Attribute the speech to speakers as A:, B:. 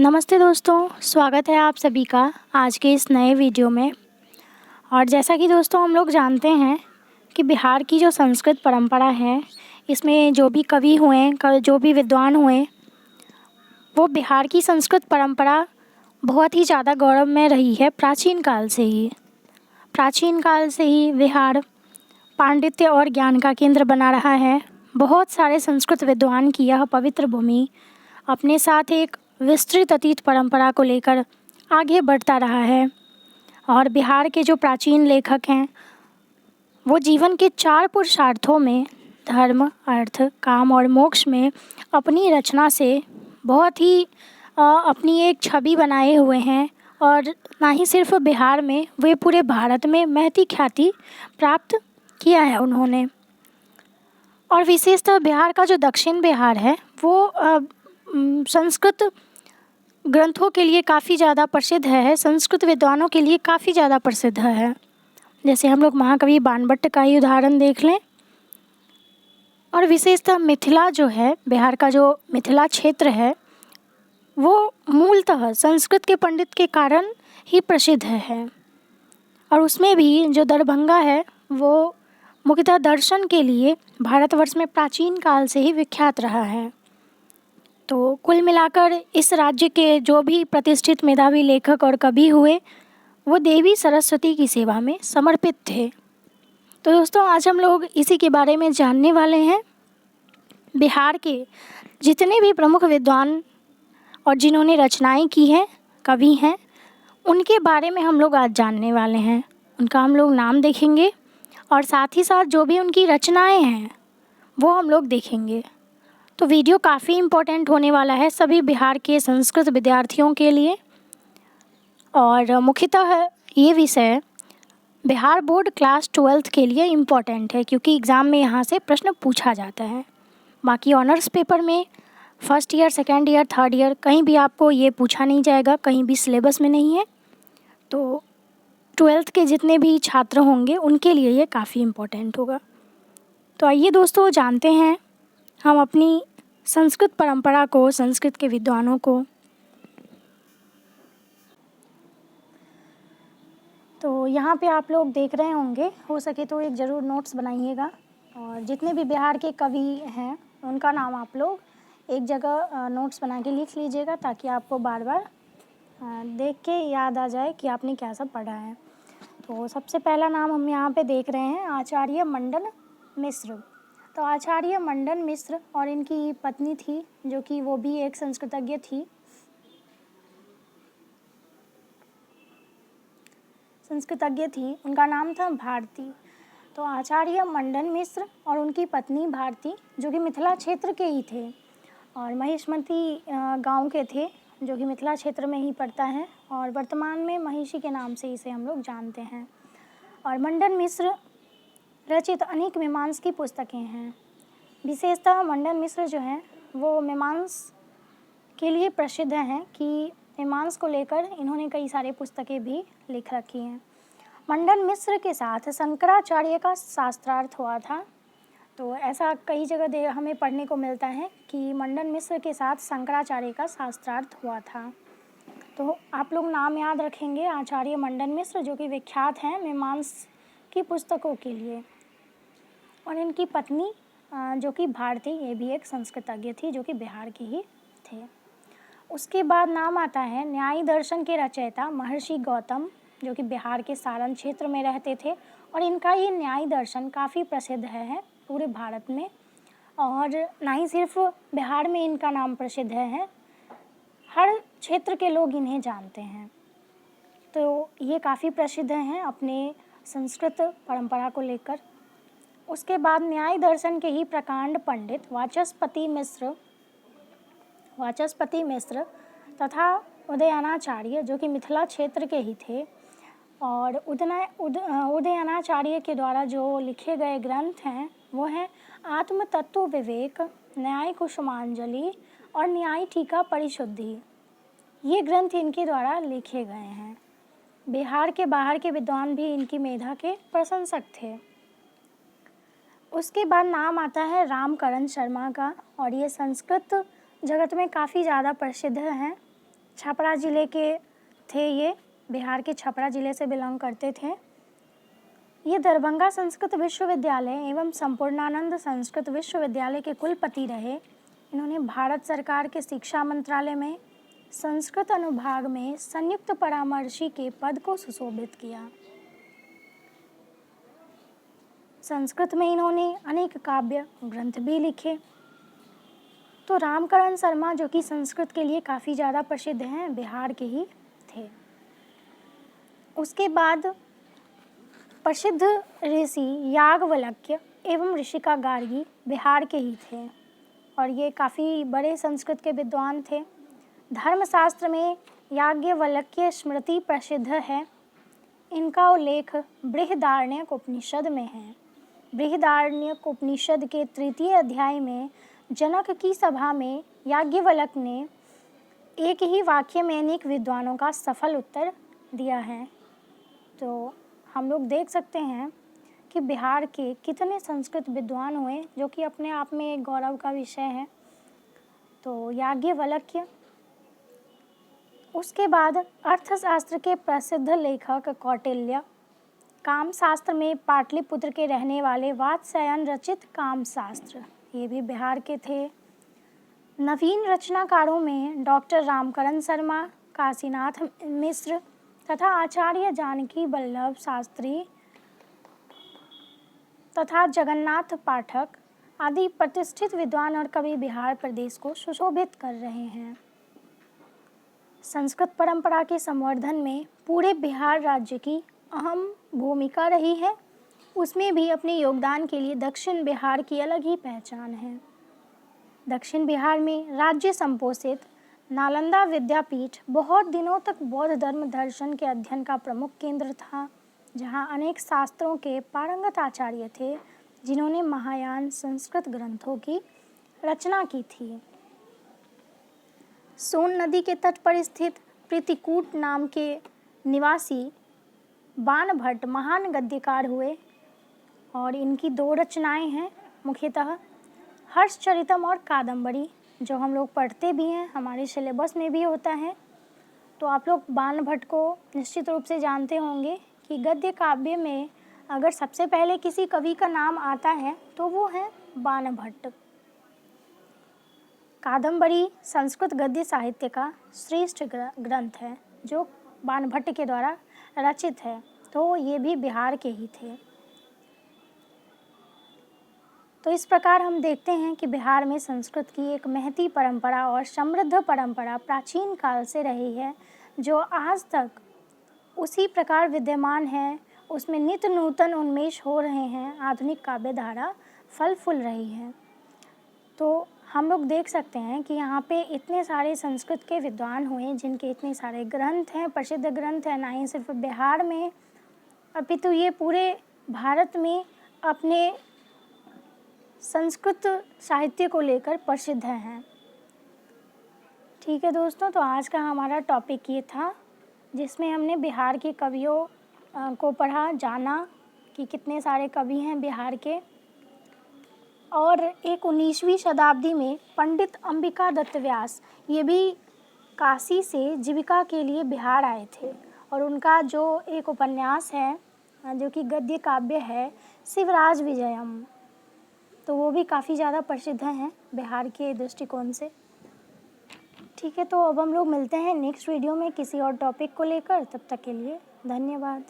A: नमस्ते दोस्तों, स्वागत है आप सभी का आज के इस नए वीडियो में। और जैसा कि दोस्तों हम लोग जानते हैं कि बिहार की जो संस्कृत परंपरा है, इसमें जो भी कवि हुए, जो भी विद्वान हुए, वो बिहार की संस्कृत परंपरा बहुत ही ज़्यादा गौरवमय रही है। प्राचीन काल से ही बिहार पांडित्य और ज्ञान का केंद्र बना रहा है। बहुत सारे संस्कृत विद्वान की यह पवित्र भूमि अपने साथ एक विस्तृत अतीत परंपरा को लेकर आगे बढ़ता रहा है। और बिहार के जो प्राचीन लेखक हैं, वो जीवन के 4 पुरुषार्थों में धर्म, अर्थ, काम और मोक्ष में अपनी रचना से बहुत ही अपनी एक छवि बनाए हुए हैं। और ना ही सिर्फ बिहार में, वे पूरे भारत में महती ख्याति प्राप्त किया है उन्होंने। और विशेषतः बिहार का जो दक्षिण बिहार है, वो संस्कृत ग्रंथों के लिए काफ़ी ज़्यादा प्रसिद्ध है, संस्कृत विद्वानों के लिए काफ़ी ज़्यादा प्रसिद्ध है। जैसे हम लोग महाकवि बाणभट्ट का ही उदाहरण देख लें। और विशेषतः मिथिला जो है, बिहार का जो मिथिला क्षेत्र है, वो मूलतः संस्कृत के पंडित के कारण ही प्रसिद्ध है। और उसमें भी जो दरभंगा है, वो मुख्यतः दर्शन के लिए भारतवर्ष में प्राचीन काल से ही विख्यात रहा है। तो कुल मिलाकर इस राज्य के जो भी प्रतिष्ठित मेधावी लेखक और कवि हुए, वो देवी सरस्वती की सेवा में समर्पित थे। तो दोस्तों, आज हम लोग इसी के बारे में जानने वाले हैं। बिहार के जितने भी प्रमुख विद्वान और जिन्होंने रचनाएं की हैं, कवि हैं, उनके बारे में हम लोग आज जानने वाले हैं। उनका हम लोग नाम देखेंगे और साथ ही साथ जो भी उनकी रचनाएं हैं, वो हम लोग देखेंगे। तो वीडियो काफ़ी इम्पोर्टेंट होने वाला है सभी बिहार के संस्कृत विद्यार्थियों के लिए। और मुख्यतः ये विषय बिहार बोर्ड क्लास 12th के लिए इम्पोर्टेंट है, क्योंकि एग्ज़ाम में यहाँ से प्रश्न पूछा जाता है। बाकी ऑनर्स पेपर में first year, second year, third year कहीं भी आपको ये पूछा नहीं जाएगा, कहीं भी सिलेबस में नहीं है। तो 12th के जितने भी छात्र होंगे, उनके लिए ये काफ़ी इम्पोर्टेंट होगा। तो आइए दोस्तों, जानते हैं हम अपनी संस्कृत परंपरा को, संस्कृत के विद्वानों को। तो यहाँ पे आप लोग देख रहे होंगे, हो सके तो एक ज़रूर नोट्स बनाइएगा। और जितने भी बिहार के कवि हैं, उनका नाम आप लोग एक जगह नोट्स बना के लिख लीजिएगा, ताकि आपको बार बार देख के याद आ जाए कि आपने क्या सब पढ़ा है। तो सबसे पहला नाम हम यहाँ पे देख रहे हैं, आचार्य मंडन मिश्र। तो आचार्य मंडन मिश्र और इनकी पत्नी थी, जो कि वो भी एक संस्कृतज्ञ थी, उनका नाम था भारती। तो आचार्य मंडन मिश्र और उनकी पत्नी भारती, जो कि मिथिला क्षेत्र के ही थे और महिष्मती गांव के थे, जो कि मिथिला क्षेत्र में ही पड़ता है और वर्तमान में महिषी के नाम से इसे हम लोग जानते हैं। और मंडन मिश्र रचित अनेक मीमांस की पुस्तकें हैं। विशेषतः मंडन मिश्र जो हैं, वो मीमांस के लिए प्रसिद्ध हैं कि मीमांस को लेकर इन्होंने कई सारे पुस्तकें भी लिख रखी हैं। मंडन मिश्र के साथ शंकराचार्य का शास्त्रार्थ हुआ था। तो ऐसा कई जगह हमें पढ़ने को मिलता है कि मंडन मिश्र के साथ शंकराचार्य का शास्त्रार्थ हुआ था। तो आप लोग नाम याद रखेंगे, आचार्य मंडन मिश्र, जो कि विख्यात हैं मीमांस की पुस्तकों के लिए। और इनकी पत्नी जो कि भारती, ये भी एक संस्कृतज्ञ थी, जो कि बिहार की ही थे। उसके बाद नाम आता है न्याय दर्शन के रचयिता महर्षि गौतम, जो कि बिहार के सारण क्षेत्र में रहते थे। और इनका ये न्याय दर्शन काफ़ी प्रसिद्ध है पूरे भारत में। और ना ही सिर्फ बिहार में इनका नाम प्रसिद्ध है, हर क्षेत्र के लोग इन्हें जानते हैं। तो ये काफ़ी प्रसिद्ध हैं अपने संस्कृत परंपरा को लेकर। उसके बाद न्याय दर्शन के ही प्रकांड पंडित वाचस्पति मिश्र तथा उदयनाचार्य, जो कि मिथिला क्षेत्र के ही थे। और उदयनाचार्य के द्वारा जो लिखे गए ग्रंथ हैं, वो हैं आत्म तत्व विवेक, न्याय कुसुमांजलि और न्याय टीका परिशुद्धि। ये ग्रंथ इनके द्वारा लिखे गए हैं। बिहार के बाहर के विद्वान भी इनकी मेधा के प्रशंसक थे। उसके बाद नाम आता है रामकरण शर्मा का, और ये संस्कृत जगत में काफ़ी ज़्यादा प्रसिद्ध हैं। छपरा ज़िले के थे ये, बिहार के छपरा ज़िले से बिलोंग करते थे। ये दरभंगा संस्कृत विश्वविद्यालय एवं संपूर्णानंद संस्कृत विश्वविद्यालय के कुलपति रहे। इन्होंने भारत सरकार के शिक्षा मंत्रालय में संस्कृत अनुभाग में संयुक्त परामर्शी के पद को सुशोभित किया। संस्कृत में इन्होंने अनेक काव्य ग्रंथ भी लिखे। तो रामकरण शर्मा, जो कि संस्कृत के लिए काफ़ी ज़्यादा प्रसिद्ध हैं, बिहार के ही थे। उसके बाद प्रसिद्ध ऋषि याज्ञवल्क्य एवं ऋषिका गार्गी बिहार के ही थे और ये काफ़ी बड़े संस्कृत के विद्वान थे। धर्मशास्त्र में याज्ञवल्क्य स्मृति प्रसिद्ध है। इनका उल्लेख बृहदारण्यक उपनिषद में है। बृहदारण्यक उपनिषद के 3 अध्याय में जनक की सभा में याज्ञवल्क्य ने एक ही वाक्य में अनेक विद्वानों का सफल उत्तर दिया है। तो हम लोग देख सकते हैं कि बिहार के कितने संस्कृत विद्वान हुए, जो कि अपने आप में एक गौरव का विषय है। तो याज्ञवल्क्य, उसके बाद अर्थशास्त्र के प्रसिद्ध लेखक कौटिल्य, कामशास्त्र में पाटलिपुत्र के रहने वाले वात्स्यायन रचित कामशास्त्र, ये भी बिहार के थे। नवीन रचनाकारों में डॉक्टर रामकरण शर्मा, काशीनाथ मिश्र तथा आचार्य जानकी वल्लभ शास्त्री तथा जगन्नाथ पाठक आदि प्रतिष्ठित विद्वान और कवि बिहार प्रदेश को सुशोभित कर रहे हैं। संस्कृत परंपरा के संवर्धन में पूरे बिहार राज्य की अहम भूमिका रही है। उसमें भी अपने योगदान के लिए दक्षिण बिहार की अलग ही पहचान है। दक्षिण बिहार में राज्य संपोषित नालंदा विद्यापीठ बहुत दिनों तक बौद्ध धर्म दर्शन के अध्ययन का प्रमुख केंद्र था, जहां अनेक शास्त्रों के पारंगत आचार्य थे, जिन्होंने महायान संस्कृत ग्रंथों की रचना की थी। सोन नदी के तट पर स्थित प्रीतिकूट नाम के निवासी बाणभट्ट महान गद्यकार हुए और इनकी 2 रचनाएं हैं, मुख्यतः हर्षचरितम और कादम्बरी, जो हम लोग पढ़ते भी हैं, हमारे सिलेबस में भी होता है। तो आप लोग बाणभट्ट को निश्चित रूप से जानते होंगे कि गद्य काव्य में अगर सबसे पहले किसी कवि का नाम आता है तो वो है बाणभट्ट। कादम्बरी संस्कृत गद्य साहित्य का श्रेष्ठ ग्रंथ है, जो बाणभट्ट के द्वारा रचित है। तो ये भी बिहार के ही थे। तो इस प्रकार हम देखते हैं कि बिहार में संस्कृत की एक महती परंपरा और समृद्ध परंपरा प्राचीन काल से रही है, जो आज तक उसी प्रकार विद्यमान है। उसमें नित्य नूतन उन्मेष हो रहे हैं, आधुनिक काव्य धारा फल फूल रही है। तो हम लोग देख सकते हैं कि यहाँ पे इतने सारे संस्कृत के विद्वान हुए, जिनके इतने सारे ग्रंथ हैं, प्रसिद्ध ग्रंथ हैं, ना ही सिर्फ बिहार में अपितु ये पूरे भारत में अपने संस्कृत साहित्य को लेकर प्रसिद्ध हैं। ठीक है दोस्तों, तो आज का हमारा टॉपिक ये था, जिसमें हमने बिहार के कवियों को पढ़ा, जाना कि कितने सारे कवि हैं बिहार के। और एक 19वीं शताब्दी में पंडित अंबिका दत्त व्यास, ये भी काशी से जीविका के लिए बिहार आए थे और उनका जो एक उपन्यास है, जो कि गद्य काव्य है, शिवराज विजयम, तो वो भी काफ़ी ज़्यादा प्रसिद्ध हैं बिहार के दृष्टिकोण से। ठीक है, तो अब हम लोग मिलते हैं नेक्स्ट वीडियो में किसी और टॉपिक को लेकर। तब तक के लिए धन्यवाद।